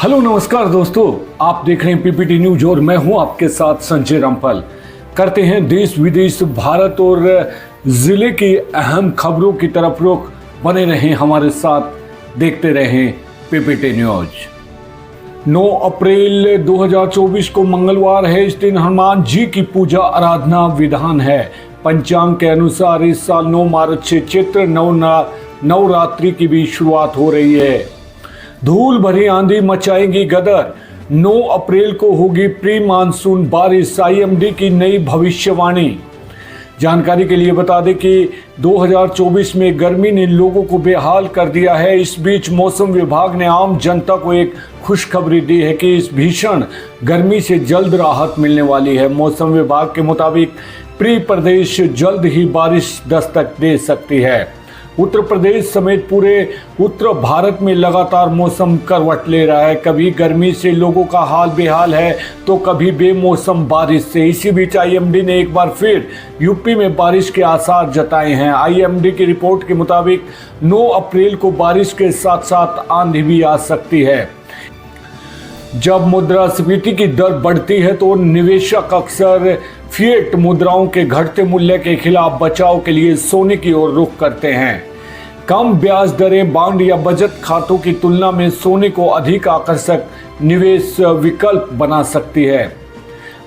Hello नमस्कार दोस्तों, आप देख रहे हैं पीपीटी न्यूज और मैं हूं आपके साथ संजय रामपाल। करते हैं देश विदेश, भारत और जिले की अहम खबरों की तरफ रुख। बने रहें हमारे साथ, देखते रहें पीपीटी न्यूज। 9 अप्रैल 2024 को मंगलवार है। इस दिन हनुमान जी की पूजा आराधना विधान है। पंचांग के अनुसार इस साल 9 मार्च से चैत्र नवरात्रि की भी शुरुआत हो रही है। धूल भरी आंधी मचाएंगी गदर। 9 अप्रैल को होगी प्री मानसून बारिश, आईएमडी की नई भविष्यवाणी। जानकारी के लिए बता दें कि 2024 में गर्मी ने लोगों को बेहाल कर दिया है। इस बीच मौसम विभाग ने आम जनता को एक खुशखबरी दी है कि इस भीषण गर्मी से जल्द राहत मिलने वाली है। मौसम विभाग के मुताबिक प्री प्रदेश जल्द ही बारिश दस्तक दे सकती है। उत्तर प्रदेश समेत पूरे उत्तर भारत में लगातार मौसम करवट ले रहा है। कभी गर्मी से लोगों का हाल बेहाल है तो कभी बेमौसम बारिश से। इसी बीच आईएमडी ने एक बार फिर यूपी में बारिश के आसार जताए हैं। आईएमडी की रिपोर्ट के मुताबिक 9 अप्रैल को बारिश के साथ साथ आंधी भी आ सकती है। जब मुद्रास्फीति की दर बढ़ती है तो निवेशक अक्सर फिएट मुद्राओं के घटते मूल्य के खिलाफ बचाव के लिए सोने की ओर रुख करते हैं। कम ब्याज दरें बॉन्ड या बचत खातों की तुलना में सोने को अधिक आकर्षक निवेश विकल्प बना सकती है।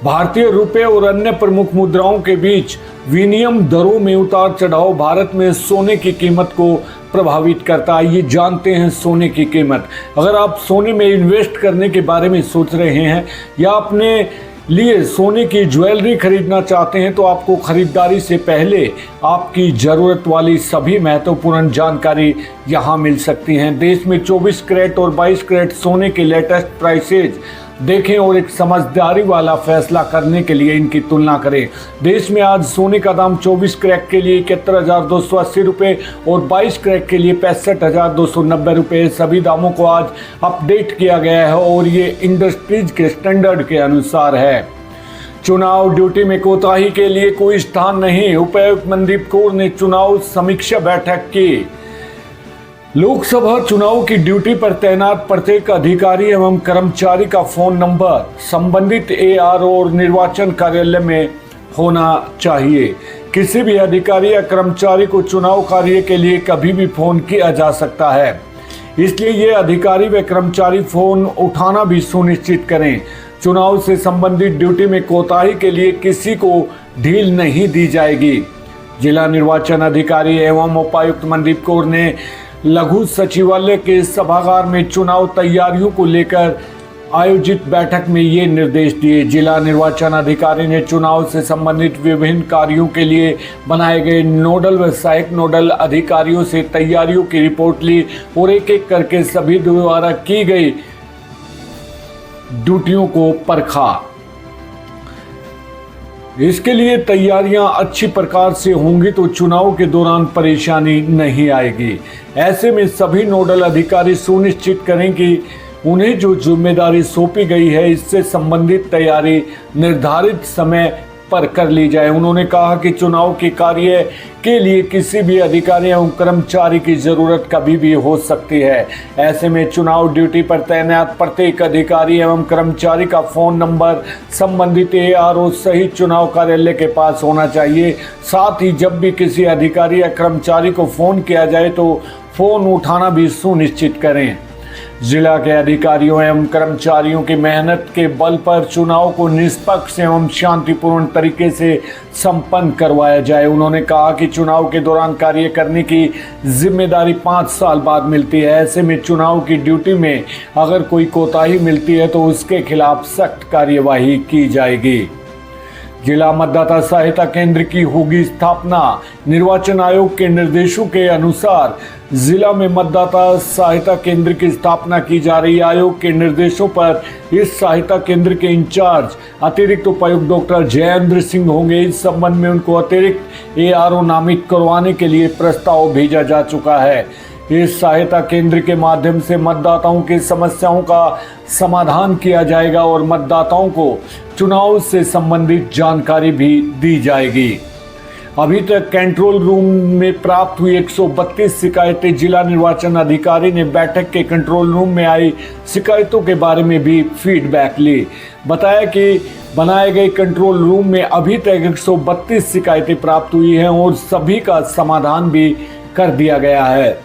भारतीय रुपये और अन्य प्रमुख मुद्राओं के बीच विनिमय दरों में उतार चढ़ाव भारत में सोने की कीमत को प्रभावित करता है। ये जानते हैं सोने की कीमत। अगर आप सोने में इन्वेस्ट करने के बारे में सोच रहे हैं या अपने लिए सोने की ज्वेलरी खरीदना चाहते हैं तो आपको खरीदारी से पहले आपकी ज़रूरत वाली सभी महत्वपूर्ण जानकारी यहां मिल सकती हैं। देश में 24 कैरेट और 22 कैरेट सोने के लेटेस्ट प्राइसेज देखें और एक समझदारी वाला फैसला करने के लिए इनकी तुलना करें। देश में आज सोने का दाम 24 कैरेट के लिए 71,280 रुपये और 22 कैरेट के लिए 65,290 रुपये। सभी दामों को आज अपडेट किया गया है और ये इंडस्ट्रीज के स्टैंडर्ड के अनुसार है। चुनाव ड्यूटी में कोताही के लिए कोई स्थान नहीं, उपायुक्त मनदीप कौर ने चुनाव समीक्षा बैठक की। लोकसभा चुनाव की ड्यूटी पर तैनात प्रत्येक अधिकारी एवं कर्मचारी का फोन नंबर संबंधित एआरओ और निर्वाचन कार्यालय में होना चाहिए। किसी भी अधिकारी या कर्मचारी को चुनाव कार्य के लिए कभी भी फोन किया जा सकता है, इसलिए ये अधिकारी व कर्मचारी फोन उठाना भी सुनिश्चित करें। चुनाव से संबंधित ड्यूटी में कोताही के लिए किसी को ढील नहीं दी जाएगी। जिला निर्वाचन अधिकारी एवं उपायुक्त मनदीप कौर ने लघु सचिवालय के सभागार में चुनाव तैयारियों को लेकर आयोजित बैठक में ये निर्देश दिए। जिला निर्वाचन अधिकारी ने चुनाव से संबंधित विभिन्न कार्यों के लिए बनाए गए नोडल व सहायक नोडल अधिकारियों से तैयारियों की रिपोर्ट ली और एक एक करके सभी द्वारा की गई ड्यूटियों को परखा। इसके लिए तैयारियां अच्छी प्रकार से होंगी तो चुनाव के दौरान परेशानी नहीं आएगी। ऐसे में सभी नोडल अधिकारी सुनिश्चित करें कि उन्हें जो जिम्मेदारी सौंपी गई है इससे संबंधित तैयारी निर्धारित समय पर कर ली जाए। उन्होंने कहा कि चुनाव के कार्य के लिए किसी भी अधिकारी एवं कर्मचारी की जरूरत कभी भी हो सकती है। ऐसे में चुनाव ड्यूटी पर तैनात प्रत्येक अधिकारी एवं कर्मचारी का फोन नंबर संबंधित एआरओ सहित चुनाव कार्यालय के पास होना चाहिए। साथ ही जब भी किसी अधिकारी या कर्मचारी को फोन किया जाए तो फोन उठाना भी सुनिश्चित करें। जिला के अधिकारियों एवं कर्मचारियों की मेहनत के बल पर चुनाव को निष्पक्ष एवं शांतिपूर्ण तरीके से संपन्न करवाया जाए। उन्होंने कहा कि चुनाव के दौरान कार्य करने की जिम्मेदारी 5 साल बाद मिलती है। ऐसे में चुनाव की ड्यूटी में अगर कोई कोताही मिलती है तो उसके खिलाफ सख्त कार्यवाही की जाएगी। जिला मतदाता सहायता केंद्र की होगी स्थापना। निर्वाचन आयोग के निर्देशों के अनुसार जिला में मतदाता सहायता केंद्र की स्थापना की जा रही है। आयोग के निर्देशों पर इस सहायता केंद्र के इंचार्ज अतिरिक्त उपायुक्त डॉक्टर जयेंद्र सिंह होंगे। इस संबंध में उनको अतिरिक्त एआरओ नामित करवाने के लिए प्रस्ताव भेजा जा चुका है। इस सहायता केंद्र के माध्यम से मतदाताओं की समस्याओं का समाधान किया जाएगा और मतदाताओं को चुनाव से संबंधित जानकारी भी दी जाएगी। अभी तक कंट्रोल रूम में प्राप्त हुई 132 शिकायतें। जिला निर्वाचन अधिकारी ने बैठक के कंट्रोल रूम में आई शिकायतों के बारे में भी फीडबैक ली। बताया कि बनाए गए कंट्रोल रूम में अभी तक 132 शिकायतें प्राप्त हुई हैं और सभी का समाधान भी कर दिया गया है।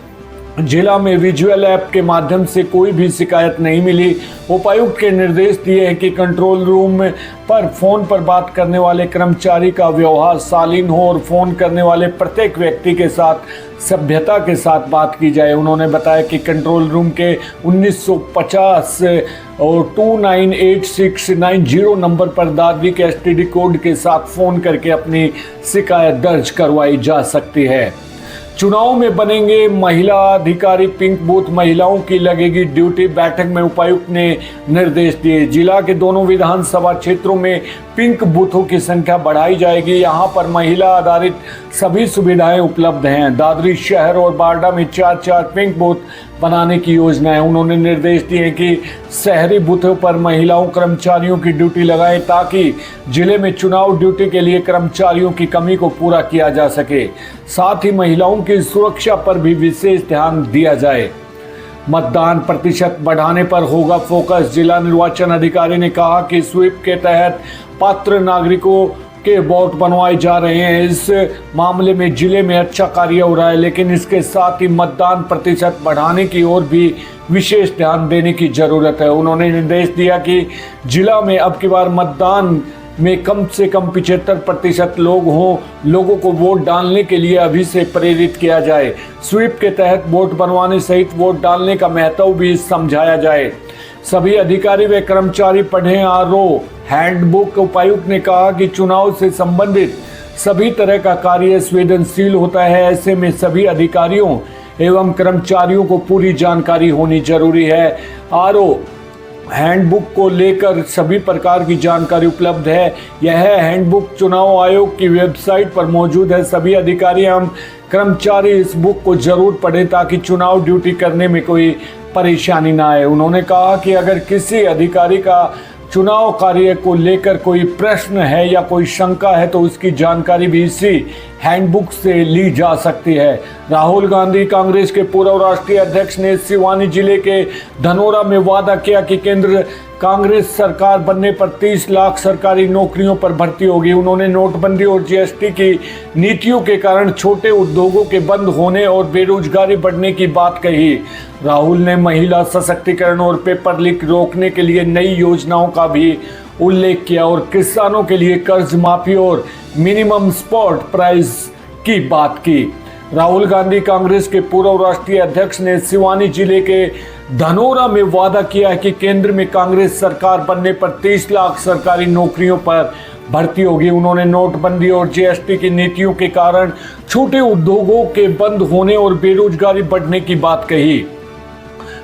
जिला में विजुअल ऐप के माध्यम से कोई भी शिकायत नहीं मिली। उपायुक्त के निर्देश दिए हैं कि कंट्रोल रूम पर फोन पर बात करने वाले कर्मचारी का व्यवहार शालीन हो और फोन करने वाले प्रत्येक व्यक्ति के साथ सभ्यता के साथ बात की जाए। उन्होंने बताया कि कंट्रोल रूम के 1950 और 298690 नंबर पर दादरी के STD कोड के साथ फोन करके अपनी शिकायत दर्ज करवाई जा सकती है। चुनाव में बनेंगे महिला अधिकारी पिंक बूथ, महिलाओं की लगेगी ड्यूटी। बैठक में उपायुक्त ने निर्देश दिए। जिला के दोनों विधानसभा क्षेत्रों में पिंक बूथों की संख्या बढ़ाई जाएगी। यहां पर महिला आधारित सभी सुविधाएं उपलब्ध हैं। दादरी शहर और बारडा में 4-4 पिंक बूथ बनाने की योजना है। उन्होंने निर्देश दिए कि शहरी बूथों पर महिलाओं कर्मचारियों की ड्यूटी लगाएं ताकि जिले में चुनाव ड्यूटी के लिए कर्मचारियों की कमी को पूरा किया जा सके। साथ ही महिलाओं की सुरक्षा पर भी विशेष ध्यान दिया जाए। मतदान प्रतिशत बढ़ाने पर होगा फोकस। जिला निर्वाचन अधिकारी ने कहा कि स्वीप के तहत पात्र नागरिकों के वोट बनवाए जा रहे हैं। इस मामले में जिले में अच्छा कार्य हो रहा है, लेकिन इसके साथ ही मतदान प्रतिशत बढ़ाने की ओर भी विशेष ध्यान देने की जरूरत है। उन्होंने निर्देश दिया कि जिला में अब की बार मतदान में कम से कम 75% लोग हों। लोगों को वोट डालने के लिए अभी से प्रेरित किया जाए। स्वीप के तहत वोट बनवाने सहित वोट डालने का महत्व भी समझाया जाए। सभी अधिकारी व कर्मचारी पढ़ें RO हैंडबुक। उपायुक्त ने कहा कि चुनाव से संबंधित सभी तरह का कार्य संवेदनशील होता है। ऐसे में सभी अधिकारियों एवं कर्मचारियों को पूरी जानकारी होनी जरूरी है। RO हैंडबुक को लेकर सभी प्रकार की जानकारी उपलब्ध है। यह हैंडबुक चुनाव आयोग की वेबसाइट पर मौजूद है। सभी अधिकारी एवं कर्मचारी इस बुक को जरूर पढ़ें ताकि चुनाव ड्यूटी करने में कोई परेशानी ना आए। उन्होंने कहा कि अगर किसी अधिकारी का चुनाव कार्य को लेकर कोई प्रश्न है या कोई शंका है तो उसकी जानकारी भी इसी हैंडबुक से ली जा सकती है। राहुल गांधी कांग्रेस के पूर्व राष्ट्रीय अध्यक्ष ने सिवानी जिले के धनोरा में वादा किया कि केंद्र कांग्रेस सरकार बनने पर 30 लाख सरकारी नौकरियों पर भर्ती होगी। उन्होंने नोटबंदी और GST की नीतियों के कारण छोटे उद्योगों के बंद होने और बेरोजगारी बढ़ने की बात कही। राहुल ने महिला सशक्तिकरण और पेपर लीक रोकने के लिए नई योजनाओं का भी उल्लेख किया और किसानों के लिए कर्ज माफी और मिनिमम सपोर्ट प्राइस की बात की। राहुल गांधी कांग्रेस के पूर्व राष्ट्रीय अध्यक्ष ने सिवानी जिले के धनोरा में वादा किया है कि केंद्र में कांग्रेस सरकार बनने पर 30 लाख सरकारी नौकरियों पर भर्ती होगी। उन्होंने नोटबंदी और GST की नीतियों के कारण छोटे उद्योगों के बंद होने और बेरोजगारी बढ़ने की बात कही।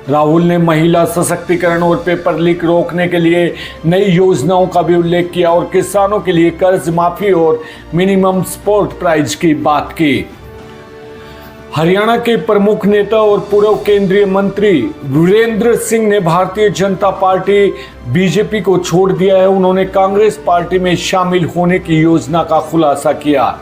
राहुल ने महिला सशक्तिकरण और पेपर लीक रोकने के लिए नई योजनाओं का भी उल्लेख किया और किसानों के लिए कर्ज माफी और मिनिमम सपोर्ट प्राइस की बात की। हरियाणा के प्रमुख नेता और पूर्व केंद्रीय मंत्री वीरेंद्र सिंह ने भारतीय जनता पार्टी BJP को छोड़ दिया है। उन्होंने कांग्रेस पार्टी में शामिल होने की योजना का खुलासा किया।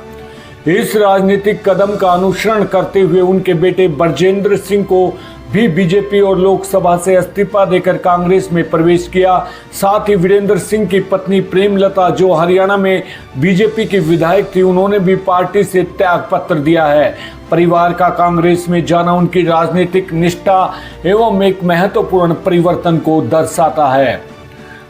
इस राजनीतिक कदम का अनुसरण करते हुए उनके बेटे ब्रजेंद्र सिंह को भी BJP और लोकसभा से इस्तीफा देकर कांग्रेस में प्रवेश किया। साथ ही वीरेंद्र सिंह की पत्नी प्रेमलता जो हरियाणा में BJP की विधायक थी, उन्होंने भी पार्टी से त्याग पत्र दिया है। परिवार का कांग्रेस में जाना उनकी राजनीतिक निष्ठा एवं एक महत्वपूर्ण परिवर्तन को दर्शाता है।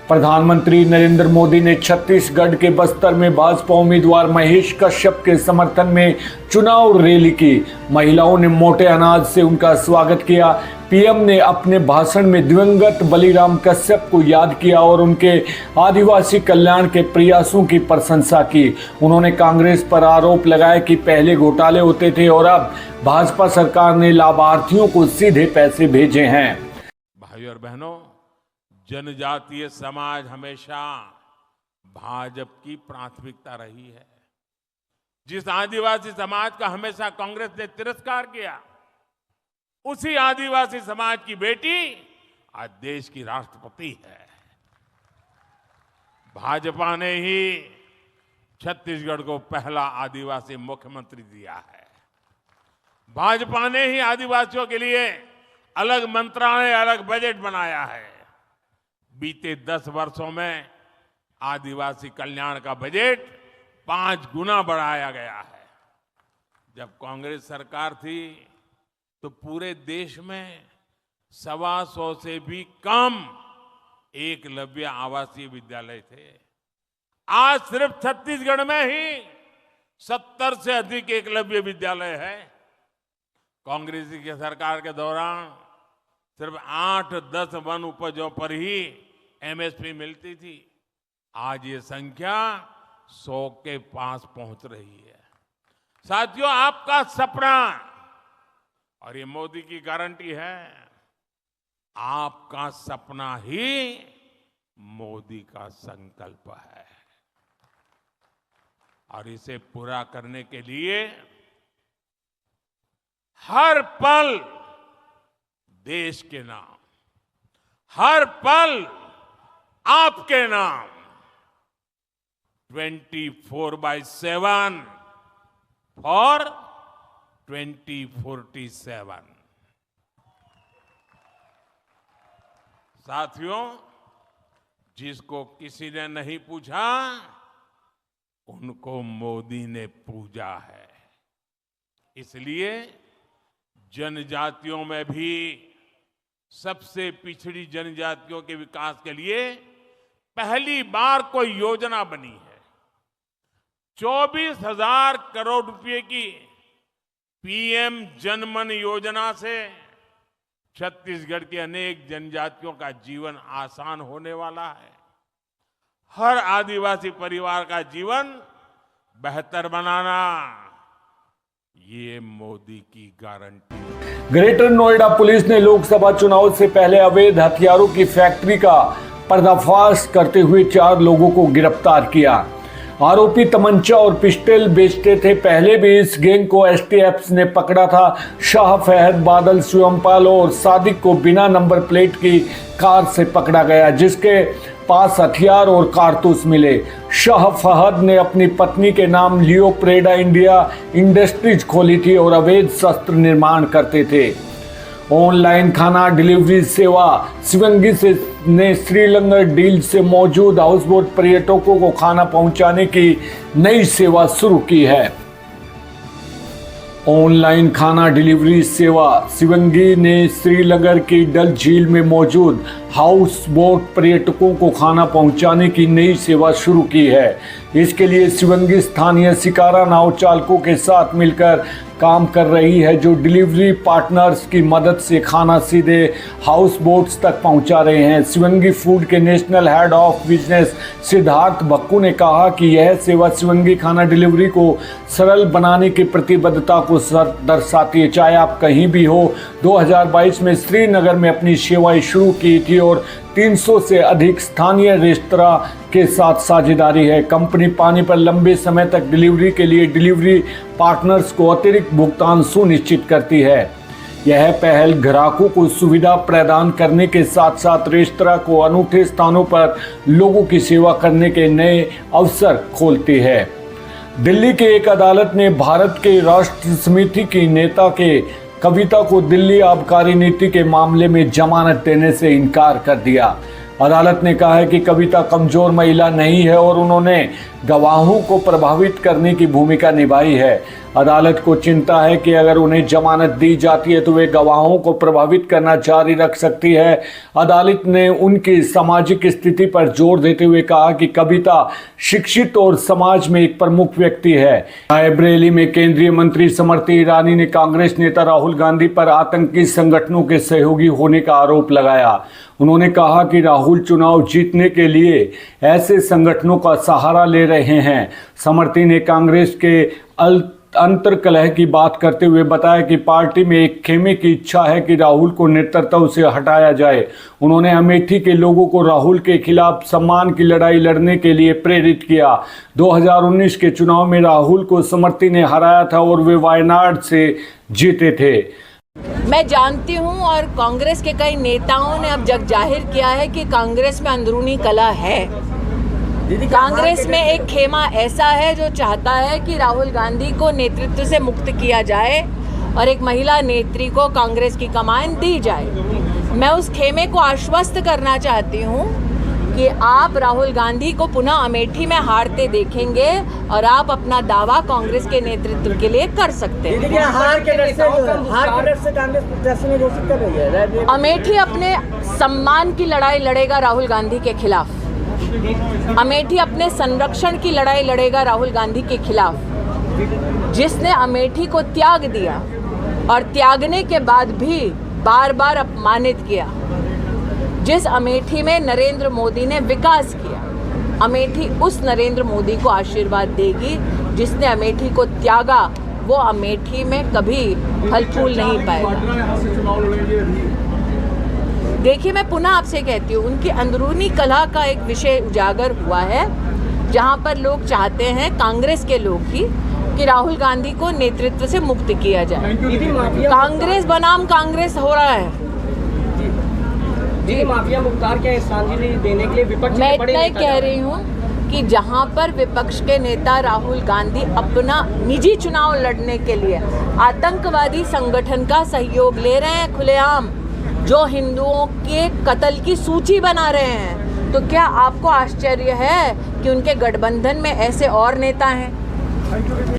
प्रधानमंत्री नरेंद्र मोदी ने छत्तीसगढ़ के बस्तर में भाजपा उम्मीदवार महेश कश्यप के समर्थन में चुनाव रैली की। महिलाओं ने मोटे अनाज से उनका स्वागत किया। PM ने अपने भाषण में दिवंगत बलिराम कश्यप को याद किया और उनके आदिवासी कल्याण के प्रयासों की प्रशंसा की। उन्होंने कांग्रेस पर आरोप लगाया कि पहले घोटाले होते थे और अब भाजपा सरकार ने लाभार्थियों को सीधे पैसे भेजे हैं। भाइयों और बहनों, जनजातीय समाज हमेशा भाजपा की प्राथमिकता रही है। जिस आदिवासी समाज का हमेशा कांग्रेस ने तिरस्कार किया, उसी आदिवासी समाज की बेटी आज देश की राष्ट्रपति है। भाजपा ने ही छत्तीसगढ़ को पहला आदिवासी मुख्यमंत्री दिया है। भाजपा ने ही आदिवासियों के लिए अलग मंत्रालय, अलग बजट बनाया है। बीते 10 वर्षों में आदिवासी कल्याण का बजट 5 गुना बढ़ाया गया है। जब कांग्रेस सरकार थी तो पूरे देश में 125 से भी कम एकलव्य आवासीय विद्यालय थे। आज सिर्फ छत्तीसगढ़ में ही 70 से अधिक एकलव्य विद्यालय है। कांग्रेस की सरकार के दौरान सिर्फ 8-10 वन उपजों पर ही एमएसपी मिलती थी। आज ये संख्या 100 के पास पहुंच रही है। साथियों, आपका सपना और ये मोदी की गारंटी है, आपका सपना ही मोदी का संकल्प है। और इसे पूरा करने के लिए हर पल देश के नाम, हर पल आपके नाम 24/7 फॉर 2047। साथियों, जिसको किसी ने नहीं पूछा उनको मोदी ने पूजा है। इसलिए जनजातियों में भी सबसे पिछड़ी जनजातियों के विकास के लिए पहली बार कोई योजना बनी है। 24,000 करोड़ रुपए की पीएम जनमन योजना से छत्तीसगढ़ के अनेक जनजातियों का जीवन आसान होने वाला है। हर आदिवासी परिवार का जीवन बेहतर बनाना, ये मोदी की गारंटी है। ग्रेटर नोएडा पुलिस ने लोकसभा चुनाव से पहले अवैध हथियारों की फैक्ट्री का पर्दाफाश करते हुए 4 लोगों को गिरफ्तार किया। आरोपी तमंचा और पिस्टल बेचते थे। पहले भी इस गैंग को एसटीएफ ने पकड़ा था। शाह फहद, बादल, शिवमपाल और सादिक को बिना नंबर प्लेट की कार से पकड़ा गया, जिसके पास हथियार और कारतूस मिले। शाह फहद ने अपनी पत्नी के नाम लियो प्रेडा इंडिया इंडस्ट्रीज खोली थी और अवैध शस्त्र निर्माण करते थे। ऑनलाइन खाना डिलीवरी सेवा शिवंगी ने श्रीलंगर डील से मौजूद हाउसबोट पर्यटकों को खाना पहुंचाने की नई सेवा शुरू की है। ऑनलाइन खाना डिलीवरी सेवा शिवंगी ने श्रीनगर की डल झील में मौजूद हाउस बोट पर्यटकों को खाना पहुंचाने की नई सेवा शुरू की है। इसके लिए शिवंगी स्थानीय शिकारा नाव चालकों के साथ मिलकर काम कर रही है, जो डिलीवरी पार्टनर्स की मदद से खाना सीधे हाउस बोट्स तक पहुंचा रहे हैं। शिवंगी फूड के national head of business Siddharth Bhakku ने कहा कि यह सेवा शिवंगी खाना डिलीवरी को सरल बनाने की प्रतिबद्धता को दर्शाती है। चाहे आप कहीं भी हो, 2022 में श्रीनगर में अपनी सेवाएं शुरू की थी और 300 से अधिक स्थानीय रेस्तरां के साथ साझेदारी है। कंपनी पानी पर लंबे समय तक डिलीवरी के लिए डिलीवरी पार्टनर्स को अतिरिक्त भुगतान सुनिश्चित करती है। यह पहल ग्राहकों को सुविधा प्रदान करने के साथ साथ रेस्तरां को अनूठे स्थानों पर लोगों की सेवा करने के नए अवसर खोलती है। दिल्ली की एक अदालत ने भारत के राष्ट्र समिति की नेता के कविता को दिल्ली आबकारी नीति के मामले में जमानत देने से इनकार कर दिया। अदालत ने कहा है कि कविता कमजोर महिला नहीं है और उन्होंने गवाहों को प्रभावित करने की भूमिका निभाई है। अदालत को चिंता है कि अगर उन्हें जमानत दी जाती है तो वे गवाहों को प्रभावित करना जारी रख सकती है। अदालत ने उनकी सामाजिक स्थिति पर जोर देते हुए कहा कि कविता शिक्षित और समाज में एक प्रमुख व्यक्ति है। रायबरेली में केंद्रीय मंत्री स्मृति ईरानी ने कांग्रेस नेता राहुल गांधी पर आतंकी संगठनों के सहयोगी होने का आरोप लगाया। उन्होंने कहा कि राहुल चुनाव जीतने के लिए ऐसे संगठनों का सहारा ले रहे हैं। स्मृति ने कांग्रेस के अंतर्कलह की बात करते हुए बताया कि पार्टी में एक खेमे की इच्छा है कि राहुल को नेतृत्व से हटाया जाए। उन्होंने अमेठी के लोगों को राहुल के खिलाफ सम्मान की लड़ाई लड़ने के लिए प्रेरित किया। 2019 के चुनाव में राहुल को स्मृति ने हराया था और वे वायनाड से जीते थे। मैं जानती हूं और कांग्रेस के कई नेताओं ने अब जग जाहिर किया है कि कांग्रेस में अंदरूनी कलह है। कांग्रेस में एक खेमा ऐसा है जो चाहता है कि राहुल गांधी को नेतृत्व से मुक्त किया जाए और एक महिला नेत्री को कांग्रेस की कमान दी जाए। मैं उस खेमे को आश्वस्त करना चाहती हूँ कि आप राहुल गांधी को पुनः अमेठी में हारते देखेंगे और आप अपना दावा कांग्रेस के नेतृत्व के लिए कर सकते हैं। हार के डर से कांग्रेस प्रत्याशी घोषित कर रही है। अमेठी अपने सम्मान की लड़ाई लड़ेगा राहुल गांधी के खिलाफ। अमेठी अपने संरक्षण की लड़ाई लड़ेगा राहुल गांधी के खिलाफ। जिसने अमेठी को त्याग दिया और त्यागने के बाद भी बार बार अपमानित किया, जिस अमेठी में नरेंद्र मोदी ने विकास किया, अमेठी उस नरेंद्र मोदी को आशीर्वाद देगी। जिसने अमेठी को त्यागा वो अमेठी में कभी फल फूल नहीं पाएगा। देखिए, मैं पुनः आपसे कहती हूँ, उनकी अंदरूनी कलह का एक विषय उजागर हुआ है, जहाँ पर लोग चाहते हैं, कांग्रेस के लोग ही, कि राहुल गांधी को नेतृत्व से मुक्त किया जाए। कांग्रेस बनाम कांग्रेस हो रहा है। जी, माफिया मुख्तार क्या श्रद्धांजलि देने के लिए विपक्ष मैं इतना ही कह रही हूँ कि जहाँ पर विपक्ष के नेता राहुल गांधी अपना निजी चुनाव लड़ने के लिए आतंकवादी संगठन का सहयोग ले रहे हैं खुलेआम, जो हिंदुओं के कत्ल की सूची बना रहे हैं, तो क्या आपको आश्चर्य है कि उनके गठबंधन में ऐसे और नेता हैं?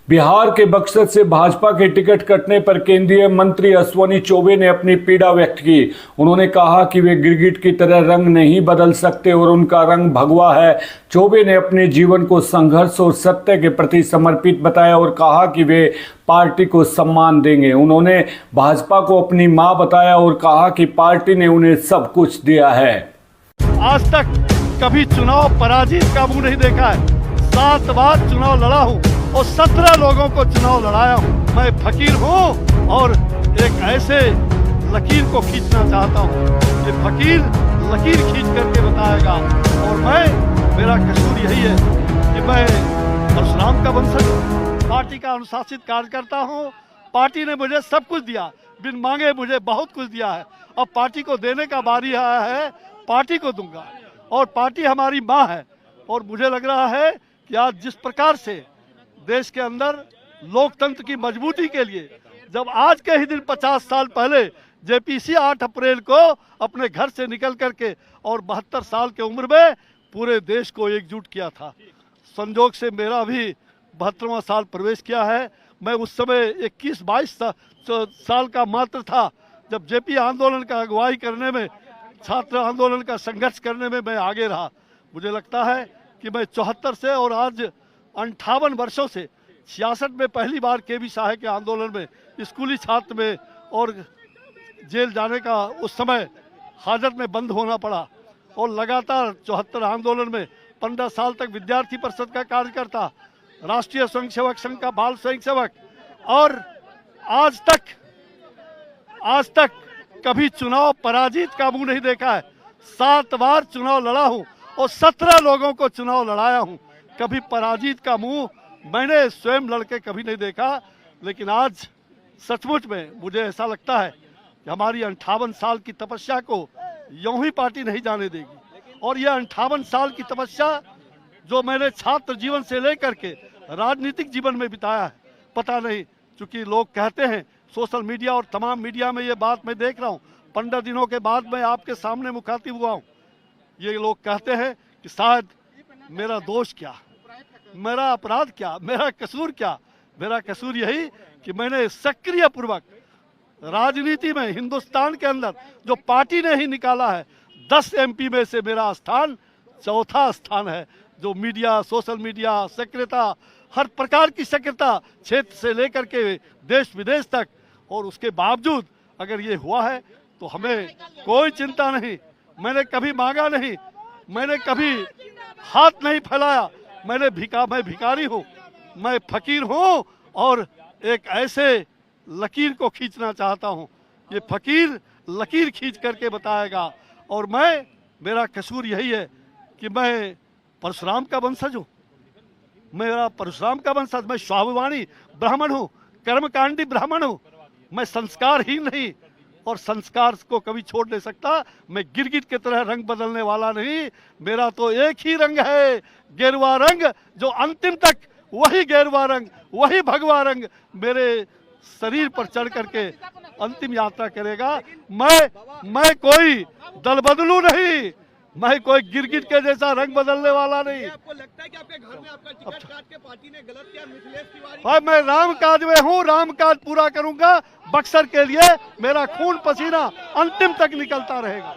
बिहार के बक्सर से भाजपा के टिकट कटने पर केंद्रीय मंत्री अश्विनी चौबे ने अपनी पीड़ा व्यक्त की। उन्होंने कहा कि वे गिरगिट की तरह रंग नहीं बदल सकते और उनका रंग भगवा है। चौबे ने अपने जीवन को संघर्ष और सत्य के प्रति समर्पित बताया और कहा कि वे पार्टी को सम्मान देंगे। उन्होंने भाजपा को अपनी मां बताया और कहा कि पार्टी ने उन्हें सब कुछ दिया है। आज तक कभी चुनाव पराजित का मुंह नहीं देखा है। 7 बार चुनाव लड़ा हूँ और 17 लोगों को चुनाव लड़ाया हूँ। मैं फकीर हूँ और एक ऐसे लकीर को खींचना चाहता हूँ। ये फकीर लकीर खींच करके बताएगा और मेरा कसूर यही है कि मैं परशुराम का वंशज हूँ, पार्टी का अनुशासित कार्यकर्ता हूँ। पार्टी ने मुझे सब कुछ दिया, बिन मांगे मुझे बहुत कुछ दिया है। अब पार्टी को देने का बारी आया है, पार्टी को दूंगा और पार्टी हमारी माँ है। और मुझे लग रहा है कि आज जिस प्रकार से देश के अंदर लोकतंत्र की मजबूती के लिए, जब आज के ही दिन 50 साल पहले जेपीसी 8 अप्रैल को अपने घर से निकल करके और 72 साल की उम्र में पूरे देश को एकजुट किया था। संजोग से मेरा भी 72वां साल प्रवेश किया है। मैं उस समय 21-22 साल का मात्र था जब जेपी आंदोलन का अगुवाई करने में, छात्र आंदोलन का संघर्ष करने में मैं आगे रहा। मुझे लगता है कि मैं 74 से और आज 58 वर्षों से 66 में पहली बार केबी साहे के आंदोलन में स्कूली छात्र में और जेल जाने का उस समय हाजत में बंद होना पड़ा और लगातार 74 आंदोलन में 15 साल तक विद्यार्थी परिषद का कार्यकर्ता, राष्ट्रीय स्वयंसेवक संघ का बाल स्वयंसेवक और आज तक कभी चुनाव पराजित का मुंह नहीं देखा है। 7 बार चुनाव लड़ा हूं और 17 लोगों को चुनाव लड़ाया हूं। कभी पराजित का मुंह मैंने स्वयं लड़के कभी नहीं देखा। लेकिन आज सचमुच में मुझे ऐसा लगता है कि हमारी 58 साल की तपस्या को यूं ही पार्टी नहीं जाने देगी। और यह 58 साल की तपस्या जो मैंने छात्र जीवन से लेकर के राजनीतिक जीवन में बिताया है, पता नहीं, चूंकि लोग कहते हैं सोशल मीडिया और तमाम मीडिया में ये बात मैं देख रहा हूँ, 15 दिनों के बाद मैं आपके सामने मुखातिब हुआ हूँ। ये लोग कहते हैं कि शायद मेरा दोष क्या, मेरा अपराध क्या, मेरा कसूर क्या। मेरा कसूर यही कि मैंने सक्रिय पूर्वक राजनीति में हिंदुस्तान के अंदर जो पार्टी ने ही निकाला है, 10 एमपी में से मेरा स्थान 4था स्थान है। जो मीडिया, सोशल मीडिया, सक्रियता, हर प्रकार की सक्रियता क्षेत्र से लेकर के देश विदेश तक, और उसके बावजूद अगर ये हुआ है तो हमें कोई चिंता नहीं। मैंने कभी मांगा नहीं, मैंने कभी हाथ नहीं फैलाया। मैं भिखारी हूँ, मैं फकीर हूँ और एक ऐसे लकीर को खींचना चाहता हूँ। ये फकीर लकीर खींच करके बताएगा और मेरा कसूर यही है कि मैं परशुराम का वंशज हूँ। मेरा परशुराम का वंशज, मैं स्वाभिमानी ब्राह्मण हूँ, कर्मकांडी ब्राह्मण हूँ। मैं संस्कारहीन नहीं, और संस्कार को कभी छोड़ नहीं सकता। मैं गिरगिट की तरह रंग बदलने वाला नहीं, मेरा तो एक ही रंग है, गेरुआ रंग, जो अंतिम तक वही गेरुआ रंग, वही भगवा रंग मेरे शरीर पर चढ़ करके अंतिम यात्रा करेगा। मैं कोई दल बदलू नहीं, मैं कोई गिरगिट के जैसा रंग बदलने वाला नहीं। आपको लगता है कि आपके घर में आपका टिकट काट के पार्टी ने गलत किया? मिथिलेश तिवारी भाई मैं राम काज में हूँ, राम काज पूरा करूंगा। बक्सर के लिए मेरा खून पसीना अंतिम तक निकलता रहेगा।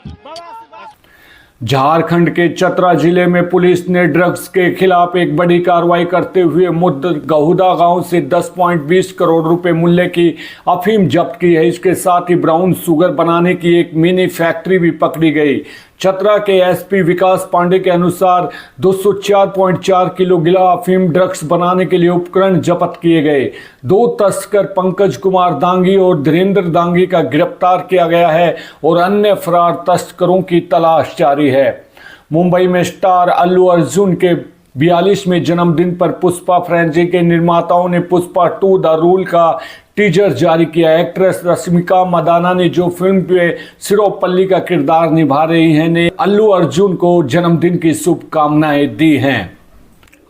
झारखंड के चतरा जिले में पुलिस ने ड्रग्स के खिलाफ एक बड़ी कार्रवाई करते हुए मुद्दगहुदा गांव से 10.20 करोड़ रुपए मूल्य की अफीम जब्त की है। इसके साथ ही ब्राउन शुगर बनाने की एक मिनी फैक्ट्री भी पकड़ी गई। चतरा के एसपी विकास पांडे के अनुसार 204.4 किलो गिला अफीम ड्रग्स बनाने के लिए उपकरण जब्त किए गए। 2 तस्कर पंकज कुमार दांगी और धीरेन्द्र दांगी का गिरफ्तार किया गया है और अन्य फरार तस्करों की तलाश जारी है। मुंबई में स्टार अल्लू अर्जुन के 42वें जन्मदिन पर पुष्पा फ्रेंचाइजी के निर्माताओं ने पुष्पा 2 द रूल का टीजर जारी किया। एक्ट्रेस रश्मिका मंदाना ने, जो फिल्म में सिरोपल्ली का किरदार निभा रही हैं, ने अल्लू अर्जुन को जन्मदिन की शुभकामनाएं दी हैं।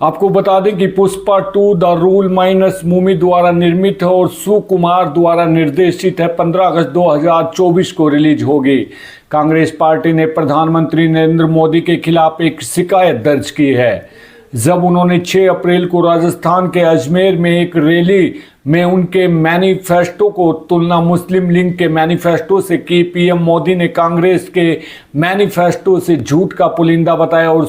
आपको बता दें कि Pushpa 2 the rule minus movie द्वारा निर्मित है और सुकुमार द्वारा निर्देशित है। 15 अगस्त 2024 को रिलीज होगी। कांग्रेस पार्टी ने प्रधानमंत्री नरेंद्र मोदी के खिलाफ एक शिकायत दर्ज की है, जब उन्होंने 6 अप्रैल को राजस्थान के अजमेर में एक रैली में उनके मैनिफेस्टो को तुलना मुस्लिम लीग के मैनिफेस्टो से की। पीएम मोदी ने कांग्रेस के मैनिफेस्टो से झूठ का पुलिंदा बताया और